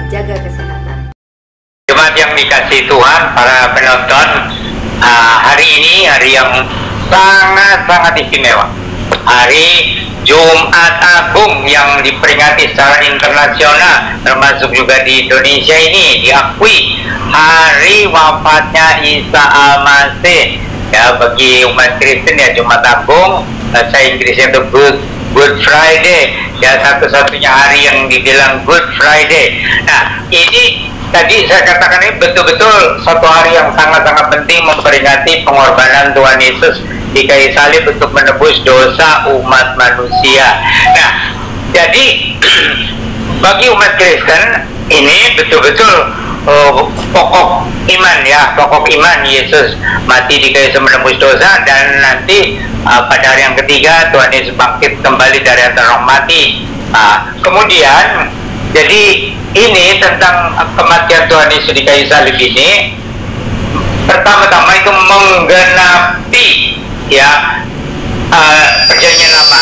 jaga kesehatan. Jemaat yang dikasihi Tuhan, para penonton, hari ini hari yang sangat-sangat istimewa. Hari Jumat Agung yang diperingati secara internasional, termasuk juga di Indonesia ini diakui hari wafatnya Isa Al-Masih. Ya, bagi umat Kristen ya Jumat Agung, bahasa Inggrisnya itu Good Friday, ya satu-satunya hari yang dibilang Good Friday. Nah, ini tadi saya katakan ini betul-betul satu hari yang sangat-sangat penting memperingati pengorbanan Tuhan Yesus di kayu salib untuk menebus dosa umat manusia. Nah, jadi bagi umat Kristen ini betul-betul pokok iman ya, pokok iman Yesus mati di kayu salib menebus dosa, dan nanti pada hari yang ketiga Tuhan Yesus bangkit kembali dari antara orang mati. Kemudian jadi ini tentang kematian Tuhan Yesus di kayu salib ini, pertama-tama itu menggenapi ya perjanjian lama,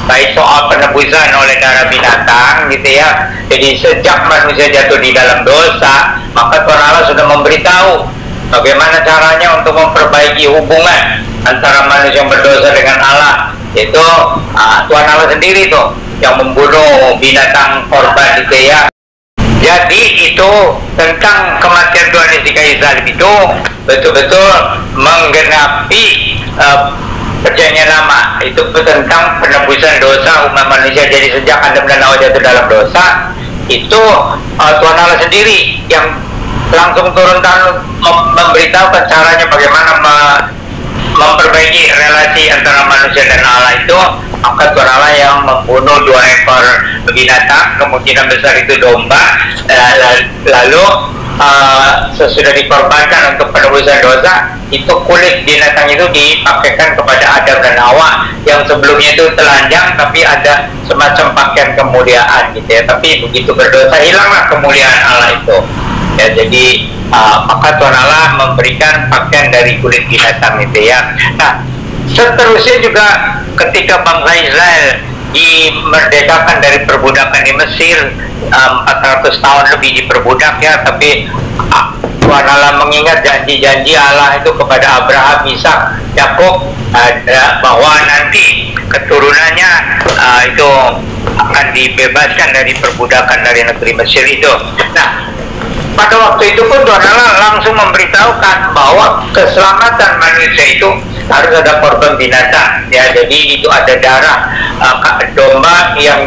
baik soal penebusan oleh darah binatang gitu ya. Jadi sejak manusia jatuh di dalam dosa, maka Tuhan Allah sudah memberitahu bagaimana caranya untuk memperbaiki hubungan antara manusia yang berdosa dengan Allah, yaitu Tuhan Allah sendiri tuh yang membunuh binatang korban gitu ya. Jadi itu tentang kematian Tuhan Yesus di kayu salib itu betul-betul menggenapi perjanjian lama, itu tentang penebusan dosa umat manusia. Jadi sejak Adam dan Hawa jatuh dalam dosa, itu Tuhan Allah sendiri yang langsung turun tangan memberitahukan caranya bagaimana memperbaiki relasi antara manusia dan Allah itu. Maka Tuhan Allah yang membunuh 2 ekor binatang, kemungkinan besar itu domba, lalu sesudah dikorbankan untuk penebusan dosa, itu kulit binatang itu dipakaikan kepada Adam dan Hawa yang sebelumnya itu telanjang tapi ada semacam pakaian kemuliaan gitu ya. Tapi begitu berdosa hilanglah kemuliaan Allah itu ya. Jadi maka Tuhan Allah memberikan pakaian dari kulit binatang itu ya. Nah, seterusnya juga ketika bangsa Israel dimerdekakan dari perbudakan di Mesir, 400 tahun lebih diperbudak ya, tapi Tuhan Allah mengingat janji-janji Allah itu kepada Abraham, Ishak, Yakub, bahwa nanti keturunannya itu akan dibebaskan dari perbudakan dari negeri Mesir itu. Nah, pada waktu itu pun Tuhan Allah langsung memberitahukan bahwa keselamatan manusia itu harus ada korban binatang ya. Jadi itu ada darah domba yang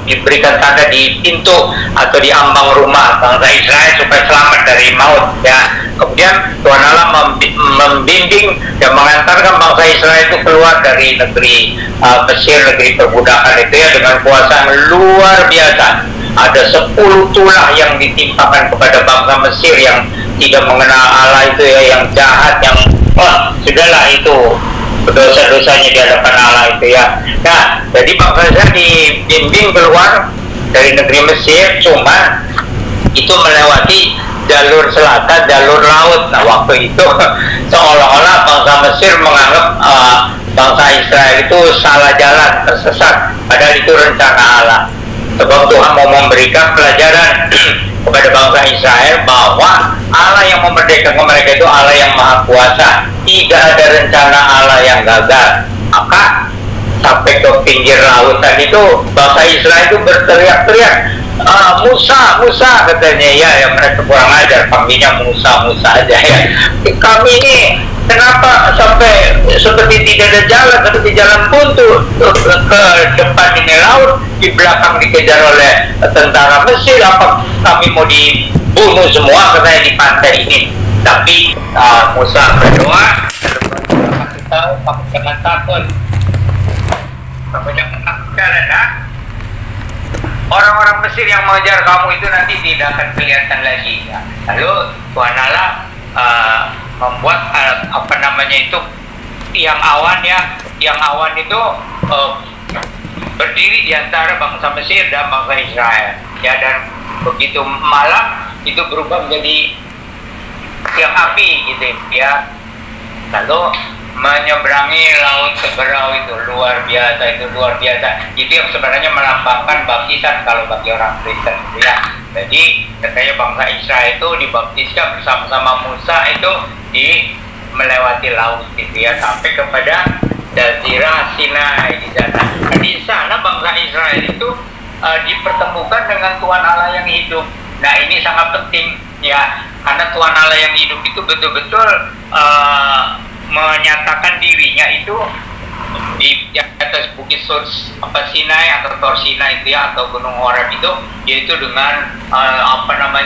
diberikan tanda di pintu atau di ambang rumah bangsa Israel supaya selamat dari maut ya. Kemudian Tuhan Allah membimbing dan mengantarkan bangsa Israel itu keluar dari negeri Mesir, negeri perbudakan itu ya, dengan kuasa yang luar biasa. Ada 10 tulah yang ditimpakan kepada bangsa Mesir yang tidak mengenal Allah itu ya, yang jahat, yang sudahlah itu dosa-dosanya di hadapan Allah itu ya. Nah, jadi bangsa Israel dibimbing keluar dari negeri Mesir, cuma itu melewati jalur selatan, jalur laut. Nah, waktu itu seolah-olah bangsa Mesir menganggap bangsa Israel itu salah jalan, tersesat, padahal itu rencana Allah. Sebab Tuhan mau memberikan pelajaran kepada bangsa Israel bahwa Allah yang memerdekakan mereka itu Allah yang maha kuasa. Tidak ada rencana Allah yang gagal. Maka sampai ke pinggir lautan itu bangsa Israel itu berteriak-teriak, Musa, Musa katanya ya, yang mereka kurang ajar, panggilnya Musa, Musa aja ya. Kami ini kenapa sampai seperti tidak ada jalan, seperti jalan buntu, ke depan ini laut, di belakang dikejar oleh tentara Mesir, apa kami mau dibunuh semua katanya di pantai ini. Tapi Musa berdoa, kasih tahu, kamu jangan takut, kamu jangan takut karena orang-orang Mesir yang mengejar kamu itu nanti tidak akan kelihatan lagi ya. Lalu Tuhan Allah membuat itu tiang awan ya. Tiang awan itu berdiri di antara bangsa Mesir dan bangsa Israel ya, dan begitu malam itu berubah menjadi tiang api gitu ya. Lalu menyeberangi laut seberau itu luar biasa, itu luar biasa. Itu yang sebenarnya melambangkan baptisan kalau bagi orang Kristen ya. Jadi katanya bangsa Israel itu dibaptiskan bersama-sama Musa itu di melewati laut gitu ya, sampai kepada Jazirah Sinai di sana. Nah, di sana bangsa Israel itu dipertemukan dengan Tuhan Allah yang hidup. Nah, ini sangat penting ya, karena Tuhan Allah yang hidup itu betul-betul menyatakan dirinya itu di atas bukit Sinai atau Tor Sinai itu ya, atau Gunung Horeb itu, yaitu dengan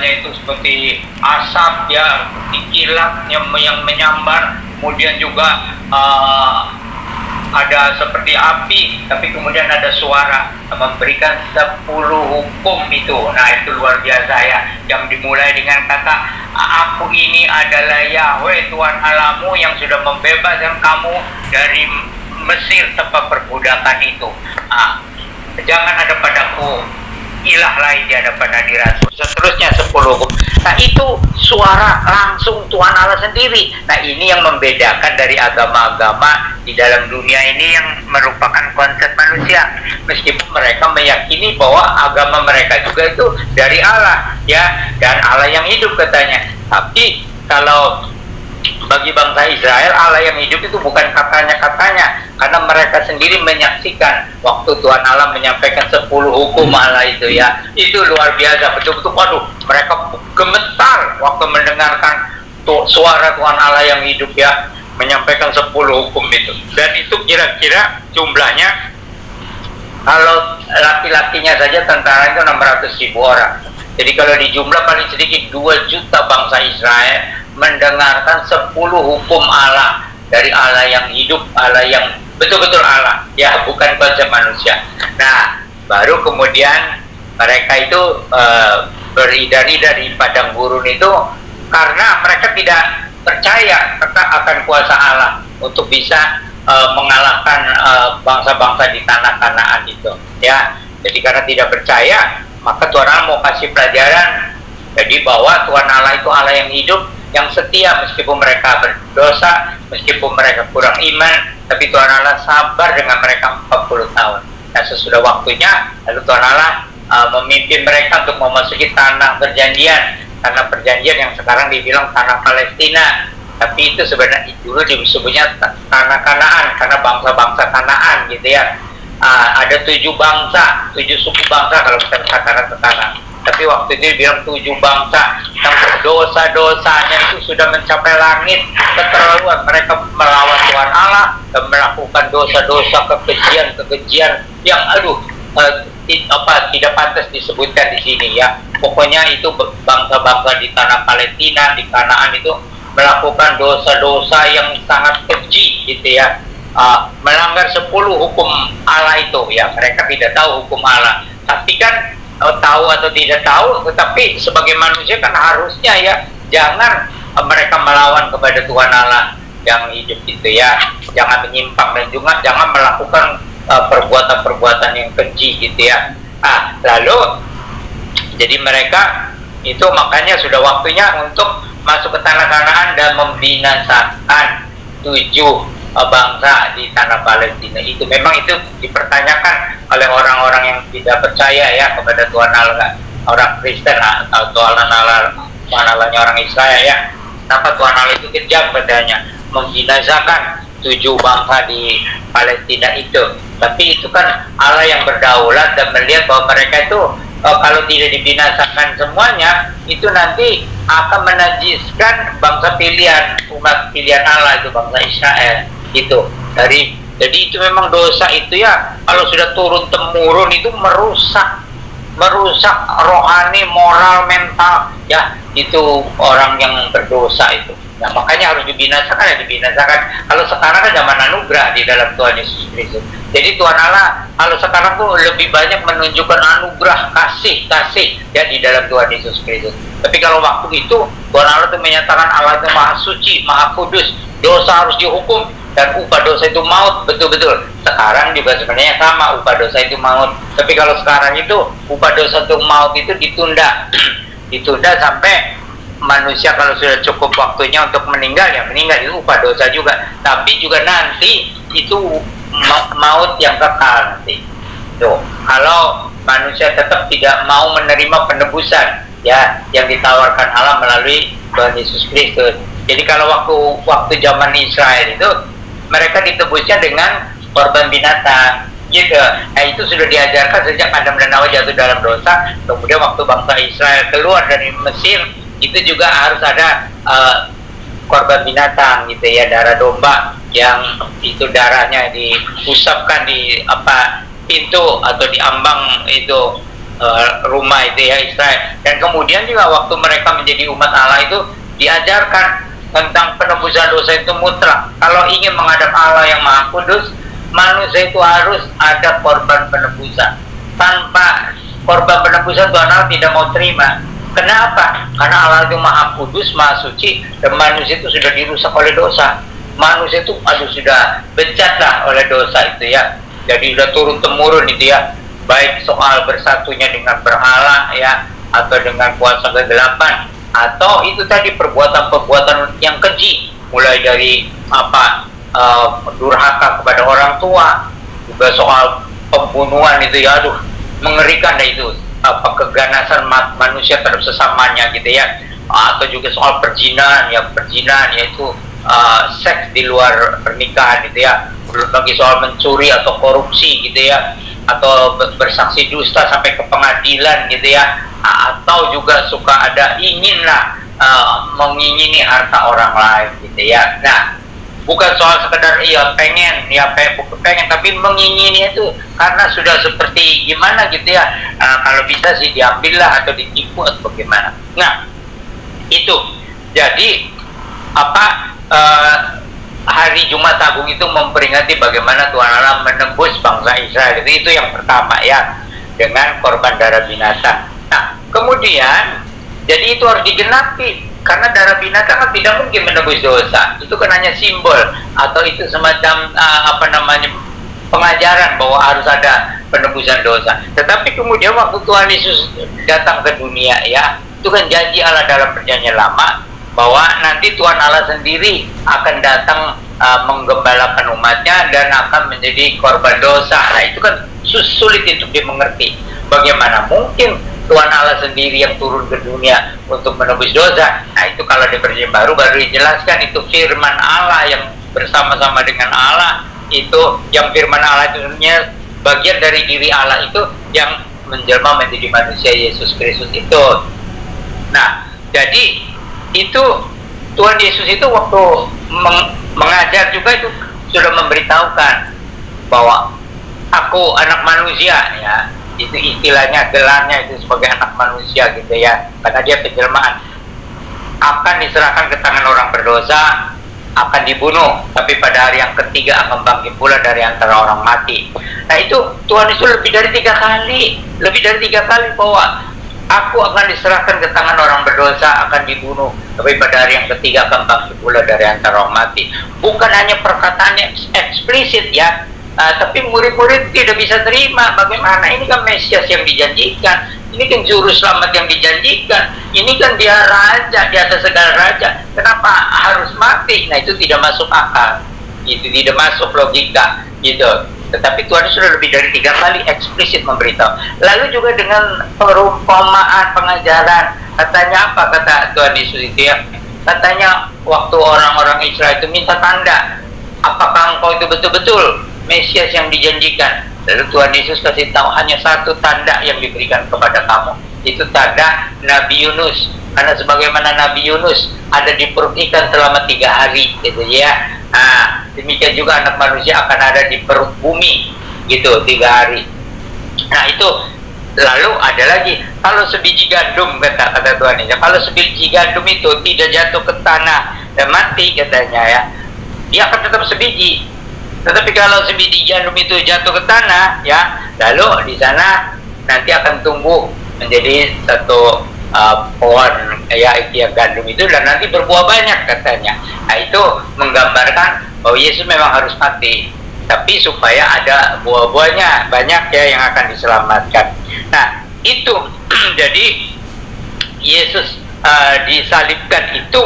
itu seperti asap ya, kilat yang menyambar, kemudian juga ada seperti api, tapi kemudian ada suara memberikan 10 hukum itu. Nah, itu luar biasa ya, yang dimulai dengan kata, aku ini adalah Yahweh Tuhan Allahmu yang sudah membebaskan kamu dari Mesir tempat perbudakan itu. Jangan ada padaku ilah lain di hadapan hadiratku. Seterusnya 10 hukum. Nah, itu suara langsung Tuhan Allah sendiri. Nah, ini yang membedakan dari agama-agama di dalam dunia ini yang merupakan konsep manusia. Meskipun mereka meyakini bahwa agama mereka juga itu dari Allah ya, dan Allah yang hidup katanya. Tapi kalau bagi bangsa Israel, Allah yang hidup itu bukan katanya-katanya, karena mereka sendiri menyaksikan waktu Tuhan Allah menyampaikan 10 hukum Allah itu ya. Itu luar biasa, betul-betul waduh, mereka gemetar waktu mendengarkan suara Tuhan Allah yang hidup ya, menyampaikan 10 hukum itu. Dan itu kira-kira jumlahnya, kalau laki-lakinya saja tentara itu 600.000 orang. Jadi kalau di jumlah paling sedikit 2 juta bangsa Israel mendengarkan 10 hukum Allah dari Allah yang hidup, Allah yang betul-betul Allah ya, bukan konsep manusia. Nah, baru kemudian mereka itu beridar-idar di padang gurun itu karena mereka tidak percaya akan kuasa Allah untuk bisa mengalahkan bangsa-bangsa di tanah Kanaan itu ya. Jadi karena tidak percaya, maka Tuhan Allah mau kasih pelajaran, jadi bahwa Tuhan Allah itu Allah yang hidup, yang setia meskipun mereka berdosa, meskipun mereka kurang iman, tapi Tuhan Allah sabar dengan mereka 40 tahun. Nah, sesudah waktunya, lalu Tuhan Allah memimpin mereka untuk memasuki tanah perjanjian, tanah perjanjian yang sekarang dibilang tanah Palestina, tapi itu sebenarnya dulu disebutnya tanah Kanaan, karena bangsa-bangsa Kanaan gitu ya. Ada 7 bangsa, 7 suku bangsa kalau kita katakan sekarang. Tapi waktu itu dibilang 7 bangsa yang dosa-dosanya itu sudah mencapai langit, keterlaluan. Mereka melawan Tuhan Allah dan melakukan dosa-dosa, kekejian yang tidak pantas disebutkan di sini ya. Pokoknya itu bangsa-bangsa di tanah Palestina, di Kanaan itu melakukan dosa-dosa yang sangat keji gitu ya. Melanggar 10 hukum Allah itu ya. Mereka tidak tahu hukum Allah, tapi kan tahu atau tidak tahu, tetapi sebagai manusia kan harusnya ya, jangan mereka melawan kepada Tuhan Allah yang hidup itu ya, jangan menyimpang dan juga jangan melakukan perbuatan-perbuatan yang keji gitu ya. Lalu jadi mereka itu makanya sudah waktunya untuk masuk ke tanah Kanaan dan membinasakan 7 bangsa di tanah Palestina itu. Memang itu dipertanyakan oleh orang-orang yang tidak percaya ya kepada Tuhan Allah, orang Kristen atau Tuhan Allahnya orang Israel ya. Kenapa Tuhan Allah itu kejam katanya, membinasakan 7 bangsa di Palestina itu. Tapi itu kan Allah yang berdaulat dan melihat bahwa mereka itu kalau tidak dibinasakan semuanya, itu nanti akan menajiskan bangsa pilihan, umat pilihan Allah itu bangsa Israel itu. Jadi itu memang dosa itu ya, kalau sudah turun temurun itu merusak rohani, moral, mental ya, itu orang yang berdosa itu. Nah, makanya harus dibinasakan ya, dibinasakan. Kalau sekarang kan zaman anugerah di dalam Tuhan Yesus Kristus. Jadi Tuhan Allah kalau sekarang tuh lebih banyak menunjukkan anugerah, kasih ya di dalam Tuhan Yesus Kristus. Tapi kalau waktu itu Tuhan Allah itu menyatakan Allah itu maha suci, maha kudus, dosa harus dihukum dan upah dosa itu maut, betul-betul. Sekarang juga sebenarnya sama, upah dosa itu maut. Tapi kalau sekarang itu upah dosa itu maut itu ditunda ditunda sampai manusia kalau sudah cukup waktunya untuk meninggal, ya meninggal, itu upah dosa juga. Tapi juga nanti itu maut yang kekal nanti. Tuh, kalau manusia tetap tidak mau menerima penebusan ya yang ditawarkan Allah melalui Tuhan Yesus Kristus. Jadi kalau waktu zaman Israel itu mereka ditebusnya dengan korban binatang gitu. Nah, itu sudah diajarkan sejak Adam dan Hawa jatuh dalam dosa. Kemudian waktu bangsa Israel keluar dari Mesir, itu juga harus ada korban binatang gitu ya, darah domba yang itu darahnya diusapkan di pintu atau di ambang itu rumah itu ya Israel. Dan kemudian juga waktu mereka menjadi umat Allah itu diajarkan tentang penebusan dosa itu mutlak. Kalau ingin menghadap Allah yang Maha Kudus, manusia itu harus ada korban penebusan. Tanpa korban penebusan Tuhan Allah tidak mau terima. Kenapa? Karena Allah itu Maha Kudus, Maha Suci, dan manusia itu sudah dirusak oleh dosa. Manusia itu sudah becatlah oleh dosa itu ya. Jadi sudah turun temurun itu ya, baik soal bersatunya dengan berhala ya, atau dengan kuasa kegelapan, atau itu tadi perbuatan-perbuatan yang keji, mulai dari durhaka kepada orang tua, juga soal pembunuhan itu ya, aduh mengerikan deh itu, keganasan manusia terhadap sesamanya gitu ya, atau juga soal perzinahan yaitu seks di luar pernikahan gitu ya, belum lagi soal mencuri atau korupsi gitu ya, atau bersaksi dusta sampai ke pengadilan gitu ya, atau juga suka ada mengingini harta orang lain gitu ya. Nah, bukan soal sekedar pengen, tapi mengingini itu karena sudah seperti gimana gitu ya. Kalau bisa sih diambillah atau ditipu atau bagaimana. Nah, itu jadi hari Jumat Agung itu memperingati bagaimana Tuhan Allah menebus bangsa Israel. Itu yang pertama ya, dengan korban darah binatang. Nah, kemudian jadi itu harus digenapi karena darah binatang kan tidak mungkin menebus dosa. Itu kan hanya simbol atau itu semacam pengajaran bahwa harus ada penebusan dosa. Tetapi kemudian waktu Tuhan Yesus datang ke dunia ya, itu kan janji Allah dalam perjanjian lama bahwa nanti Tuhan Allah sendiri akan datang menggembalakan umatnya dan akan menjadi korban dosa. Nah, itu kan sulit untuk dimengerti. Bagaimana mungkin Tuhan Allah sendiri yang turun ke dunia untuk menebus dosa? Nah, itu kalau di perjanjian baru dijelaskan, itu firman Allah yang bersama-sama dengan Allah, itu yang firman Allah itu sebenarnya bagian dari diri Allah itu yang menjelma menjadi manusia Yesus Kristus itu. Nah, jadi itu Tuhan Yesus itu waktu mengajar juga itu sudah memberitahukan bahwa aku anak manusia ya, itu istilahnya, gelarnya itu sebagai anak manusia gitu ya, karena dia penjelmaan, akan diserahkan ke tangan orang berdosa, akan dibunuh, tapi pada hari yang ketiga akan bangkit pula dari antara orang mati. Nah, itu Tuhan Yesus lebih dari tiga kali bahwa aku akan diserahkan ke tangan orang berdosa, akan dibunuh, tapi pada hari yang ketiga akan bangkit pula dari antara orang mati. Bukan hanya perkataannya eksplisit ya, tapi murid-murid tidak bisa terima. Bagaimana? Ini kan Mesias yang dijanjikan, ini kan juru selamat yang dijanjikan, ini kan dia raja di atas segala raja, kenapa harus mati? Nah, itu tidak masuk akal, itu tidak masuk logika gitu. Tetapi Tuhan sudah lebih dari 3 kali eksplisit memberitahu. Lalu juga dengan perumpamaan pengajaran, katanya apa kata Tuhan Yesus itu ya? Katanya waktu orang-orang Israel itu minta tanda, apakah engkau itu betul-betul Mesias yang dijanjikan? Lalu Tuhan Yesus kasih tahu hanya satu tanda yang diberikan kepada kamu, itu tanda Nabi Yunus. Karena sebagaimana Nabi Yunus ada di perut ikan selama 3 hari gitu ya. Nah, demikian juga anak manusia akan ada di perut bumi gitu 3 hari. Nah, itu lalu ada lagi, kalau sebiji gandum kata Tuhan Yesus, kalau sebiji gandum itu tidak jatuh ke tanah dan mati katanya ya, dia akan tetap sebiji. Tetapi kalau sebiji gandum itu jatuh ke tanah ya, lalu di sana nanti akan tumbuh menjadi satu pohon ya, yang gandum itu, dan nanti berbuah banyak katanya. Nah, itu menggambarkan bahwa Yesus memang harus mati, tapi supaya ada buah-buahnya banyak ya yang akan diselamatkan. Nah, itu jadi Yesus disalibkan itu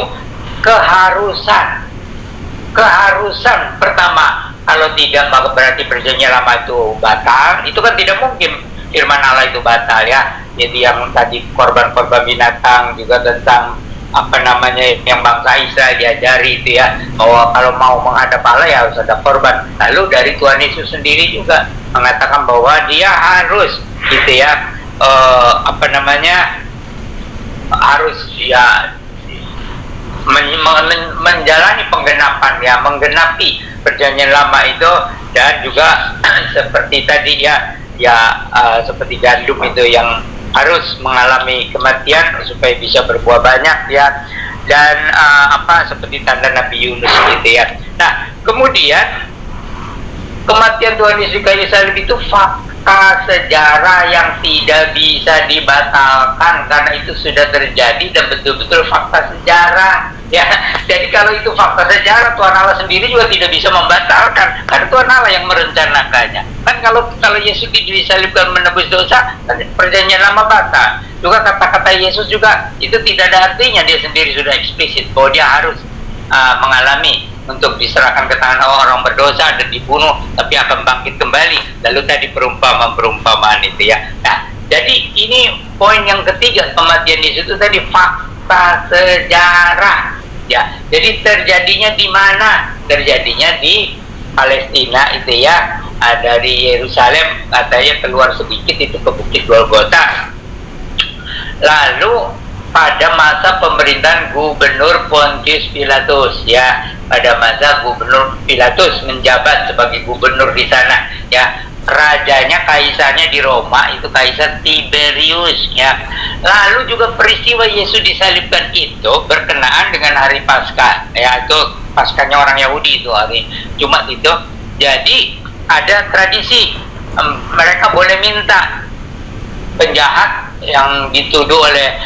keharusan pertama. Kalau tidak, maka berarti perjanjian lama itu batal. Itu kan tidak mungkin firman Allah itu batal ya. Jadi yang tadi korban-korban binatang, juga tentang apa namanya yang bangsa Israel diajari itu ya, bahwa kalau mau menghadap Allah ya harus ada korban. Lalu dari Tuhan Yesus sendiri juga mengatakan bahwa dia harus gitu ya, harus ya menjalani penggenapan ya, menggenapi perjanjian lama itu. Dan juga seperti tadi ya, seperti gandum itu yang harus mengalami kematian supaya bisa berbuah banyak ya. Dan seperti tanda Nabi Yunus gitu ya. Nah, kemudian kematian Tuhan Yesus di kayu salib itu fakta sejarah yang tidak bisa dibatalkan, karena itu sudah terjadi dan betul-betul fakta sejarah ya. Jadi kalau itu fakta sejarah, Tuhan Allah sendiri juga tidak bisa membatalkan, karena Tuhan Allah yang merencanakannya. Kan kalau Yesus disalibkan menebus dosa, perjanjian lama batal. Juga kata-kata Yesus juga itu tidak ada artinya, dia sendiri sudah eksplisit bahwa dia harus mengalami untuk diserahkan ke tangan orang berdosa dan dibunuh, tapi akan bangkit kembali. Lalu tadi perumpamaan itu ya. Nah, jadi ini poin yang ketiga, kematian Yesus itu tadi fakta sejarah ya. Jadi terjadinya di mana? Terjadinya di Palestina itu ya. Dari Yerusalem katanya keluar sedikit itu ke Bukit Golgota. Lalu pada masa pemerintahan Gubernur Pontius Pilatus ya, pada masa Gubernur Pilatus menjabat sebagai gubernur di sana ya. Rajanya, kaisarnya di Roma itu Kaisar Tiberius ya. Lalu juga peristiwa Yesus disalibkan itu berkenaan dengan hari Paskah ya, itu Paskahnya orang Yahudi itu hari Jumat itu. Jadi ada tradisi, mereka boleh minta penjahat yang dituduh oleh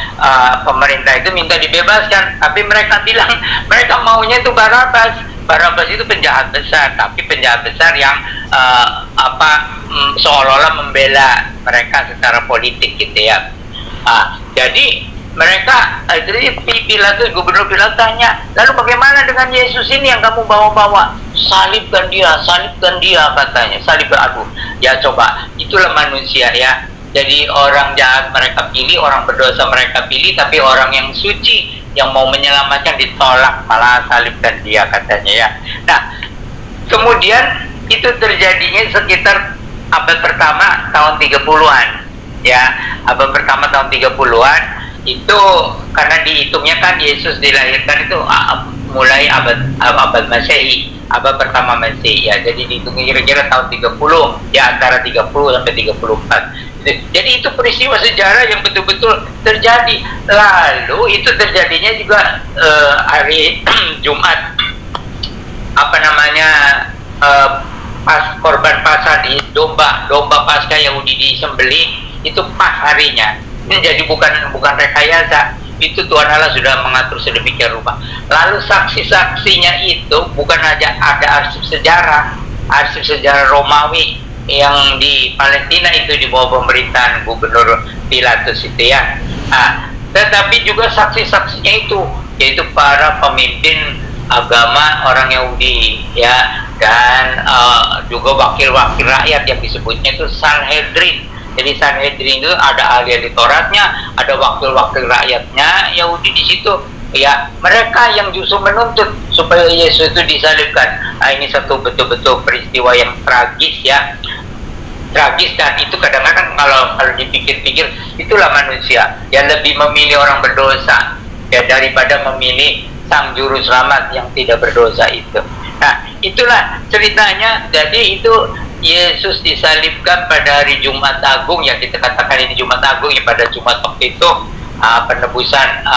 pemerintah itu minta dibebaskan, tapi mereka bilang mereka maunya itu Barabas. Barabas itu penjahat besar, tapi penjahat besar yang seolah-olah membela mereka secara politik gitu ya. Jadi mereka, jadi Pilatus, Gubernur Pilatus tanya, lalu bagaimana dengan Yesus ini yang kamu bawa-bawa? Salibkan dia katanya, salibkan. Aduh ya, coba, itulah manusia ya. Jadi orang jahat mereka pilih, orang berdosa mereka pilih, tapi orang yang suci yang mau menyelamatkan ditolak, malah salibkan dia katanya ya. Nah, kemudian itu terjadinya sekitar abad pertama tahun 30-an ya. Abad pertama tahun 30-an itu karena dihitungnya kan Yesus dilahirkan itu mulai abad Masehi, abad pertama Masehi ya. Jadi dihitungnya kira-kira tahun 30 ya, antara 30 sampai 34. Jadi itu peristiwa sejarah yang betul-betul terjadi. Lalu itu terjadinya juga hari Jumat, pas korban Paskah di domba Paskah Yahudi disembelih, itu pas harinya. Ini jadi bukan rekayasa. Itu Tuhan Allah sudah mengatur sedemikian rupa. Lalu saksi-saksinya itu bukan aja ada arsip sejarah Romawi yang di Palestina itu di bawah pemerintahan Gubernur Pilatus itu ya. Tetapi juga saksi-saksinya itu yaitu para pemimpin agama orang Yahudi ya, dan juga wakil-wakil rakyat yang disebutnya itu Sanhedrin. Jadi Sanhedrin itu ada ahli Tauratnya, ada wakil-wakil rakyatnya Yahudi di situ ya. Mereka yang justru menuntut supaya Yesus itu disalibkan. Ini satu betul-betul peristiwa yang tragis ya. Tragis, dan itu kadang-kadang kalau dipikir-pikir, itulah manusia yang lebih memilih orang berdosa ya daripada memilih sang juru selamat yang tidak berdosa itu. Nah, itulah ceritanya. Jadi itu Yesus disalibkan pada hari Jumat Agung ya, kita katakan ini Jumat Agung ya, pada Jumat waktu itu penebusan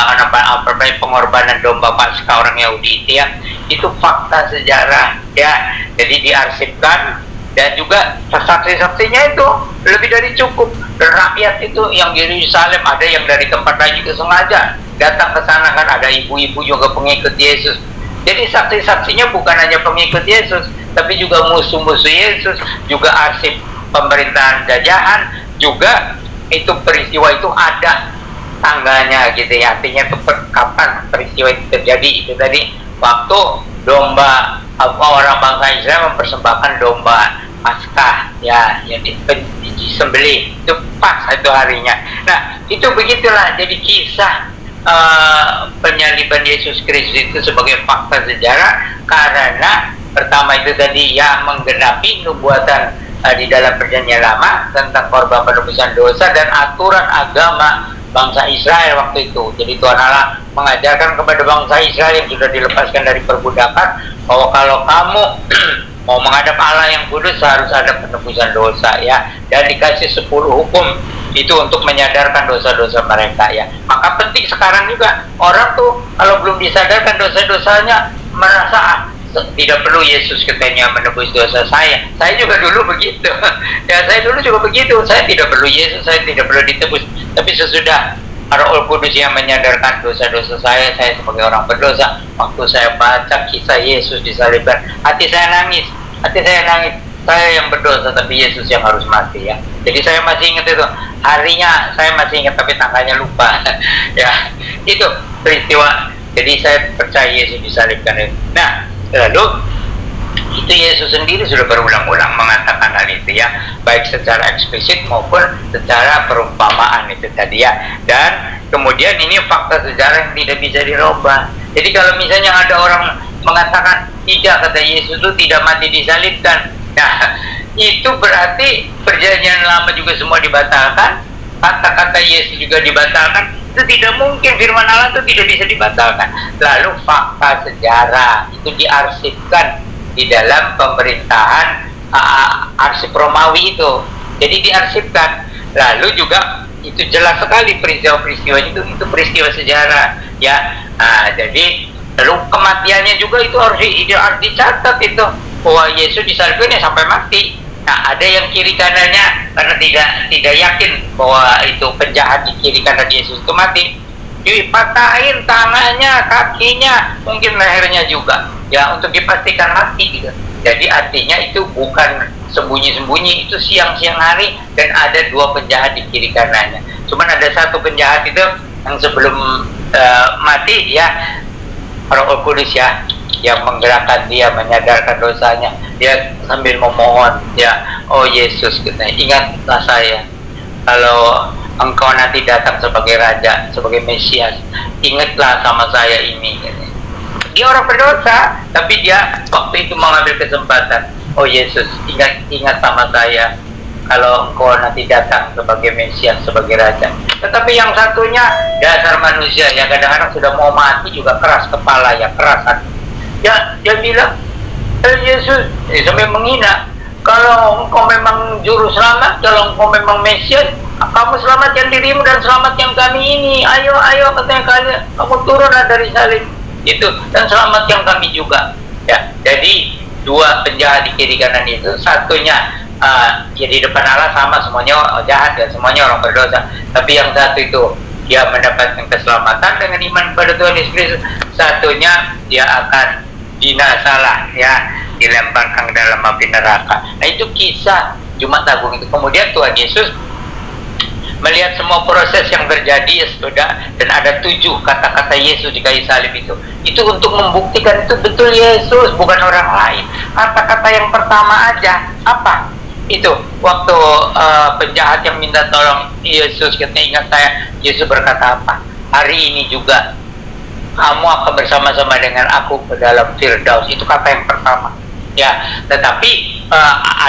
pengorbanan domba Paskah orang Yahudi itu ya. Itu fakta sejarah ya. Jadi diarsipkan. Dan juga saksi-saksinya itu lebih dari cukup. Dan rakyat itu yang di Yerusalem, ada yang dari tempat lain juga sengaja datang ke sana kan, ada ibu-ibu juga pengikut Yesus. Jadi saksi-saksinya bukan hanya pengikut Yesus, tapi juga musuh-musuh Yesus, juga arsip pemerintahan jajahan, juga itu peristiwa itu ada tangganya gitu ya. Artinya itu kapan peristiwa itu terjadi, itu tadi waktu domba orang bangsa Israel mempersembahkan domba Paskah ya, yang disembelih, itu pas itu harinya. Nah itu begitulah, jadi kisah penyaliban Yesus Kristus itu sebagai fakta sejarah, karena pertama itu tadi ya menggenapi nubuatan di dalam perjanjian lama tentang korban penebusan dosa dan aturan agama bangsa Israel waktu itu. Jadi Tuhan Allah mengajarkan kepada bangsa Israel yang sudah dilepaskan dari perbudakan bahwa kalau kamu mau menghadap Allah yang kudus harus ada penebusan dosa ya, dan dikasih 10 hukum itu untuk menyadarkan dosa-dosa mereka ya. Maka penting sekarang juga orang tuh kalau belum disadarkan dosa-dosanya merasa tidak perlu Yesus katanya menebus dosa saya. Saya juga dulu begitu. Ya saya dulu juga begitu. Saya tidak perlu Yesus, saya tidak perlu ditebus. Tapi sesudah Roh Kudus yang menyadarkan dosa-dosa saya sebagai orang berdosa. Waktu saya baca kisah Yesus disalibkan, hati saya nangis. Saya yang berdosa tapi Yesus yang harus mati ya. Jadi saya masih ingat itu. Harinya saya masih ingat tapi tanggalnya lupa. Ya, itu peristiwa. Jadi saya percaya Yesus disalibkan. Nah, lalu itu Yesus sendiri sudah berulang-ulang mengatakan hal itu ya, baik secara eksplisit maupun secara perumpamaan itu tadi ya. Dan kemudian ini fakta sejarah yang tidak bisa dirubah. Jadi kalau misalnya ada orang mengatakan tidak, kata Yesus itu tidak mati disalibkan, nah itu berarti perjanjian lama juga semua dibatalkan, kata-kata Yesus juga dibatalkan. Itu tidak mungkin, firman Allah itu tidak bisa dibatalkan. Lalu fakta sejarah itu diarsipkan di dalam pemerintahan arsip Romawi itu, jadi diarsipkan. Lalu juga itu jelas sekali peristiwa-peristiwa itu peristiwa sejarah ya. Jadi lalu kematiannya juga itu harus dicatat itu, bahwa Yesus disalibkan ya sampai mati. Nah ada yang kiri kanannya karena tidak yakin bahwa itu penjahat di kiri kanan Yesus itu mati, dipatahin tangannya, kakinya, mungkin lehernya juga ya, untuk dipastikan mati gitu. Jadi artinya itu bukan sembunyi-sembunyi, itu siang-siang hari, dan ada 2 penjahat di kiri kanannya. Cuman ada satu penjahat itu yang sebelum mati ya, Roh Kudus ya, yang menggerakkan dia, menyadarkan dosanya. Dia sambil memohon ya, oh Yesus, ingatlah saya kalau Engkau nanti datang sebagai Raja, sebagai Mesias, ingatlah sama saya ini. Dia orang berdosa, tapi dia waktu itu mengambil kesempatan, oh Yesus, ingat sama saya kalau Engkau nanti datang sebagai Mesias, sebagai Raja. Tetapi yang satunya dasar manusia ya, kadang-kadang sudah mau mati juga keras kepala ya, keras hati. Ya, dia bilang, Yesus, sampai menghina, kalau Engkau memang juru selamat, kalau Engkau memang Mesias, kamu selamatkan dirimu dan selamatkan kami ini. Ayo, katanya kamu turunlah dari salib itu dan selamatkan kami juga. Ya, jadi 2 penjahat di kiri kanan itu, satunya ya di depan Allah sama semuanya jahat ya, semuanya orang berdosa. Tapi yang satu itu dia mendapatkan keselamatan dengan iman pada Tuhan Yesus Kristus. Satunya dia akan binasalah ya, dilemparkan ke dalam api neraka. Nah itu kisah Jumat Agung itu. Kemudian Tuhan Yesus melihat semua proses yang terjadi ya sudah, dan ada 7 kata-kata Yesus di kayu salib itu untuk membuktikan itu betul Yesus, bukan orang lain. Kata-kata yang pertama aja apa? Itu waktu penjahat yang minta tolong Yesus, katanya ingat saya, Yesus berkata apa? Hari ini juga kamu akan bersama-sama dengan aku ke dalam Firdaus. Itu kata yang pertama ya. Tetapi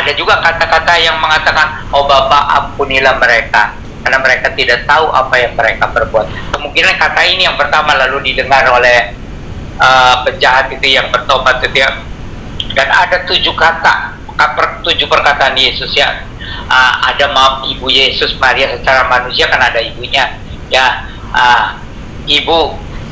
ada juga kata-kata yang mengatakan, oh Bapa, ampunilah mereka karena mereka tidak tahu apa yang mereka perbuat. Kemungkinan kata ini yang pertama lalu didengar oleh penjahat itu yang bertobat itu ya. Dan ada 7 kata, 7 perkataan Yesus ya. Ada ibu Yesus, Maria secara manusia kan ada ibunya ya. Ibu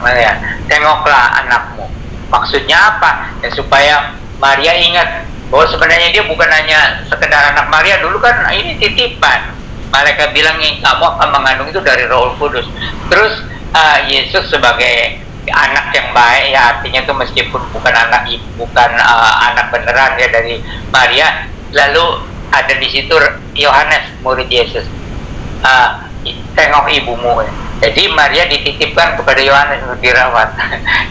ya, tengoklah anakmu. Maksudnya apa? Ya, supaya Maria ingat bahwa sebenarnya dia bukan hanya sekedar anak Maria. Dulu kan ini titipan. Mereka bilang kamu akan mengandung itu dari Roh Kudus. Terus Yesus sebagai anak yang baik ya, artinya itu meskipun bukan anak anak beneran ya dari Maria. Lalu ada di situ Yohanes murid Yesus, tengok ibumu ya. Jadi Maria dititipkan kepada Yohanes untuk dirawat.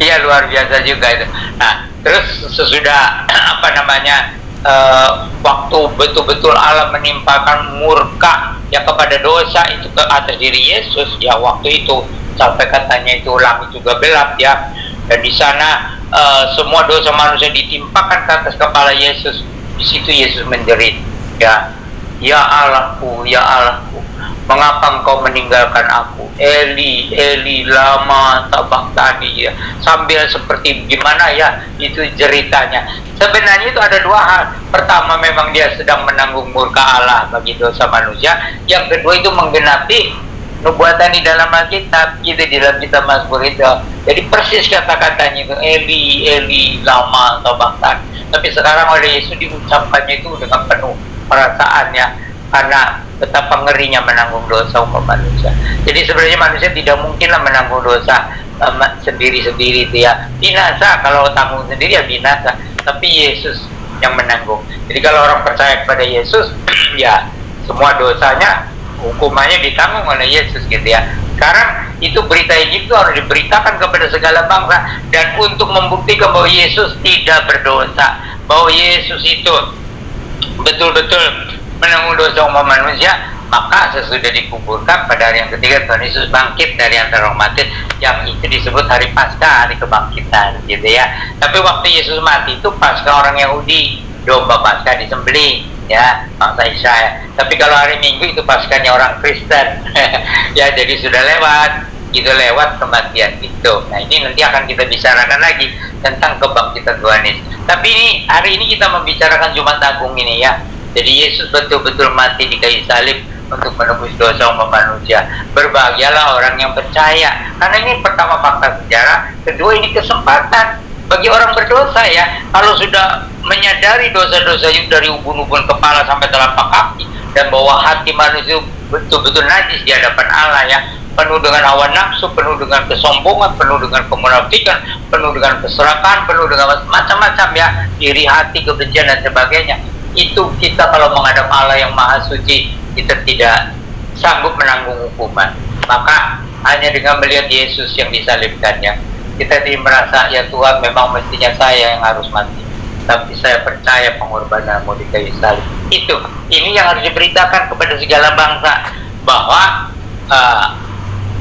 Iya, luar biasa juga itu. Nah, terus sesudah apa namanya waktu betul-betul Allah menimpakan murka ya kepada dosa itu ke atas diri Yesus ya, waktu itu sampai katanya itu langit juga gelap ya, dan di sana semua dosa manusia ditimpakan ke atas kepala Yesus. Di situ Yesus menjerit ya, ya Allahku, ya Allahku, mengapa engkau meninggalkan aku? Eli, Eli, lama sabachthani ya. Sambil seperti gimana ya itu ceritanya. Sebenarnya itu ada dua hal. Pertama, memang dia sedang menanggung murka Allah bagi dosa manusia. Yang kedua itu menggenapi nubuatan di dalam Alkitab, gitu, di dalam kitab Mazmur itu. Jadi persis kata-katanya itu, Eli, Eli, lama sabachthani. Tapi sekarang oleh Yesus diucapkannya itu dengan penuh perasaannya, karena betapa ngerinya menanggung dosa umat manusia. Jadi sebenarnya manusia tidak mungkinlah menanggung dosa sendiri-sendiri itu ya. Binasa, kalau tanggung sendiri ya binasa. Tapi Yesus yang menanggung. Jadi kalau orang percaya kepada Yesus, ya semua dosanya, hukumannya ditanggung oleh Yesus gitu ya. Sekarang itu berita Injil itu harus diberitakan kepada segala bangsa, dan untuk membuktikan bahwa Yesus tidak berdosa, bahwa Yesus itu betul-betul menanggung dosa umat manusia. Maka sesudah dikuburkan pada hari yang ketiga Tuhan Yesus bangkit dari antara orang mati, yang itu disebut hari Paskah, hari kebangkitan gitu ya. Tapi waktu Yesus mati itu Paskah orang Yahudi, domba Paskah disembelih ya, bangsa Israel. Tapi kalau hari Minggu itu Paskahnya orang Kristen. Ya, jadi sudah lewat itu, lewat kematian itu. Nah, ini nanti akan kita bicarakan lagi tentang kebangkitan Tuhan Yesus. Tapi ini hari ini kita membicarakan Jumat Agung ini ya. Jadi Yesus betul-betul mati di kayu salib untuk menebus dosa umat manusia. Berbahagialah orang yang percaya, karena ini pertama fakta sejarah, kedua ini kesempatan bagi orang berdosa ya. Kalau sudah menyadari dosa-dosa dari ubun-ubun kepala sampai telapak kaki, dan bahwa hati manusia betul-betul najis di hadapan Allah ya, penuh dengan hawa nafsu, penuh dengan kesombongan, penuh dengan kemunafikan, penuh dengan keserakahan, penuh dengan macam-macam ya, iri hati, kebencian dan sebagainya. Itu kita kalau menghadap Allah yang maha suci, kita tidak sanggup menanggung hukuman. Maka hanya dengan melihat Yesus yang disalibkannya, kita tidak merasa ya Tuhan, memang mestinya saya yang harus mati, tapi saya percaya pengorbananmu di kayu salib. Itu, ini yang harus diberitakan kepada segala bangsa, bahwa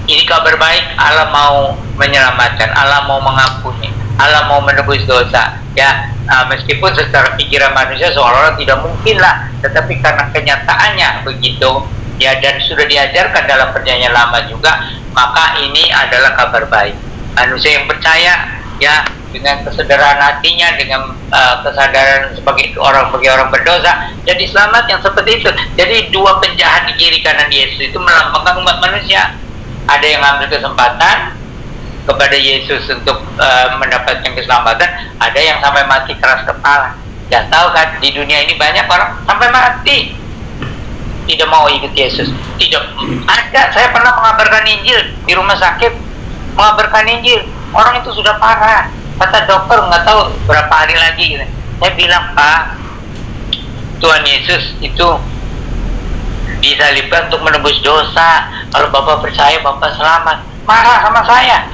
ini kabar baik. Allah mau menyelamatkan, Allah mau mengampuni, Allah mau menebus dosa ya. Meskipun secara pikiran manusia seolah-olah tidak mungkin lah, tetapi karena kenyataannya begitu ya, dan sudah diajarkan dalam perjanjian lama juga, maka ini adalah kabar baik. Manusia yang percaya ya, dengan kesadaran hatinya, dengan kesadaran sebagai orang berdosa, jadi selamat yang seperti itu. Jadi dua penjahat di kiri kanan Yesus itu melambangkan umat manusia. Ada yang ambil kesempatan kepada Yesus untuk mendapatkan keselamatan, ada yang sampai mati keras kepala. Ya tahu kan, di dunia ini banyak orang sampai mati tidak mau ikut Yesus. Tidak ada. Saya pernah mengabarkan Injil di rumah sakit, mengabarkan Injil, orang itu sudah parah, kata dokter nggak tahu berapa hari lagi gitu. Saya bilang, Pak, Tuhan Yesus itu disalibkan untuk menebus dosa. Kalau Bapak percaya, Bapak selamat. Marah sama saya,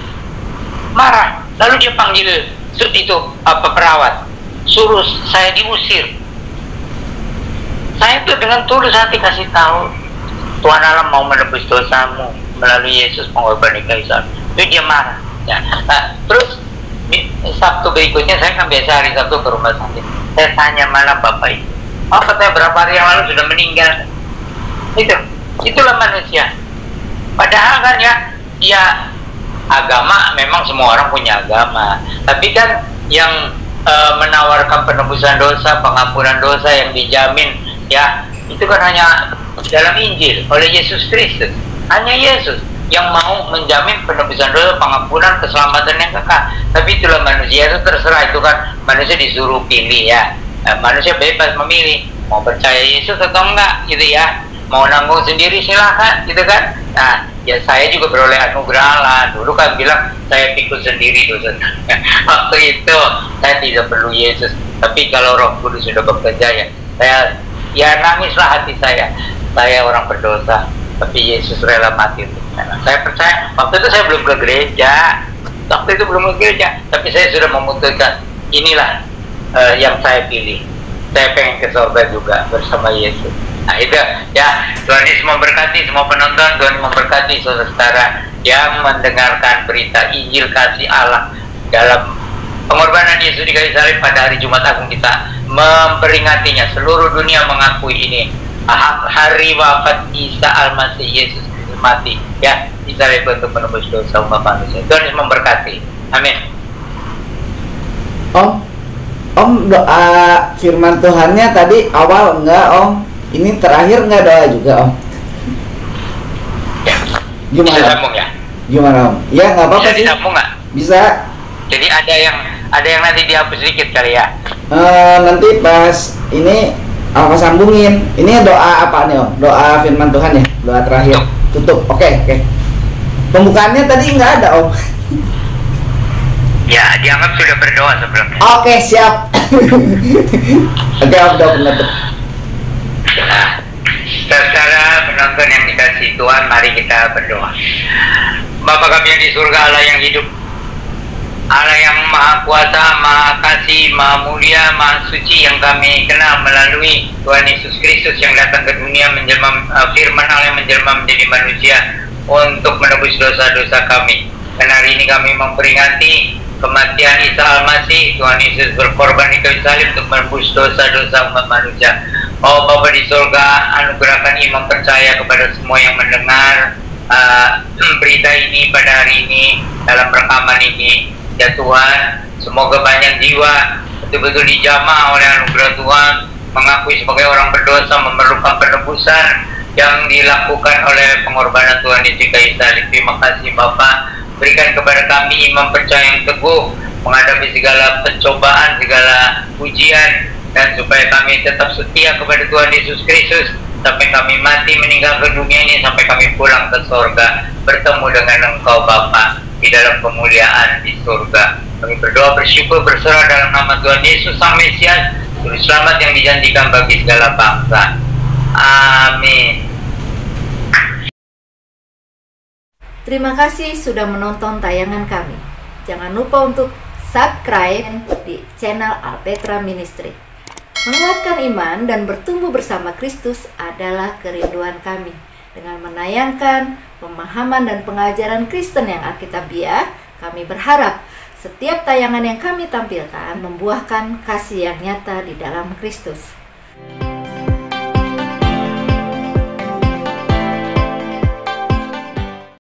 marah. Lalu dia panggil itu perawat, suruh saya diusir. Saya itu dengan tulus hati kasih tahu, Tuhan Allah mau menebus dosamu melalui Yesus pengorbanan kayu salib. Itu dia marah ya. Nah, terus Sabtu berikutnya, saya kan biasa hari Sabtu ke rumah sakit, saya tanya mana Bapak itu. Oh, katanya berapa hari yang lalu sudah meninggal. Itulah manusia. Padahal kan ya agama, memang semua orang punya agama, tapi kan yang menawarkan penebusan dosa, pengampunan dosa yang dijamin ya, itu kan hanya dalam Injil oleh Yesus Kristus. Hanya Yesus yang mau menjamin penebusan dosa, pengampunan, keselamatan yang kekal. Tapi itulah manusia, itu terserah, itu kan manusia disuruh pilih ya. Manusia bebas memilih mau percaya Yesus atau enggak gitu ya, mau nanggung sendiri silahkan gitu kan. Nah ya, saya juga beroleh anugerah Allah. Dulu kan bilang saya pikul sendiri dosa. Waktu itu saya tidak perlu Yesus, tapi kalau Roh Kudus sudah bekerja ya, saya ya nangislah hati saya. Saya orang berdosa, tapi Yesus rela mati untuk kita. Saya percaya, waktu itu saya belum ke gereja, tapi saya sudah memutuskan, inilah yang saya pilih. Saya pengen ke surga juga bersama Yesus. Nah itu ya, Tuhan Yesus memberkati semua penonton, Tuhan memberkati saudara-saudara yang mendengarkan berita Injil kasih Allah dalam pengorbanan Yesus di kayu salib pada hari Jumat Agung. Kita memperingatinya, seluruh dunia mengakui ini hari wafat Isa Al-Masih, Yesus mati ya, disalib untuk menebus dosa umat manusia. Tuhan Yesus memberkati, amin. Om, doa firman Tuhannya tadi awal enggak Om? Ini terakhir enggak doa juga Om? Ya. Gimana? Bisa sambung ya? Gimana Om? Ya nggak apa-apa sih. Bisa disambung nggak? Bisa. Jadi ada yang nanti dihapus sedikit kali ya? Nanti pas ini apa sambungin? Ini doa apa nih Om? Doa firman Tuhan ya? Doa terakhir. Tutup. Oke. Pembukaannya tadi nggak ada Om. Ya, dianggap sudah berdoa sebelumnya. Oke, siap. Oke, Om, doa penutup. Nah, saudara penonton yang dikasihi Tuhan, mari kita berdoa. Bapa kami yang di surga, Allah yang hidup, Allah yang maha kuasa, maha kasih, maha mulia, maha suci, yang kami kenal melalui Tuhan Yesus Kristus yang datang ke dunia menjelma, firman Allah yang menjelma menjadi manusia untuk menebus dosa-dosa kami. Dan hari ini kami memperingati kematian Isa Al-Masih. Tuhan Yesus berkorban di kayu salib untuk menebus dosa-dosa umat manusia. Oh Bapa di surga, anugerahkan iman percaya kepada semua yang mendengar berita ini pada hari ini, dalam rekaman ini. Ya Tuhan, semoga banyak jiwa betul-betul dijamah oleh anugerah Tuhan, mengakui sebagai orang berdosa, memerlukan penebusan yang dilakukan oleh pengorbanan Tuhan di kayu salib. Terima kasih Bapa. Berikan kepada kami iman percaya yang teguh menghadapi segala pencobaan, segala ujian, dan supaya kami tetap setia kepada Tuhan Yesus Kristus sampai kami mati meninggal ke dunia ini, sampai kami pulang ke surga bertemu dengan Engkau Bapa di dalam kemuliaan di surga. Kami berdoa bersyukur berserah dalam nama Tuhan Yesus Sang Mesias, Juru Selamat yang dijanjikan bagi segala bangsa. Amin. Terima kasih sudah menonton tayangan kami. Jangan lupa untuk subscribe di channel Alpetra Ministry. Menguatkan iman dan bertumbuh bersama Kristus adalah kerinduan kami. Dengan menayangkan pemahaman dan pengajaran Kristen yang alkitabiah, kami berharap setiap tayangan yang kami tampilkan membuahkan kasih yang nyata di dalam Kristus.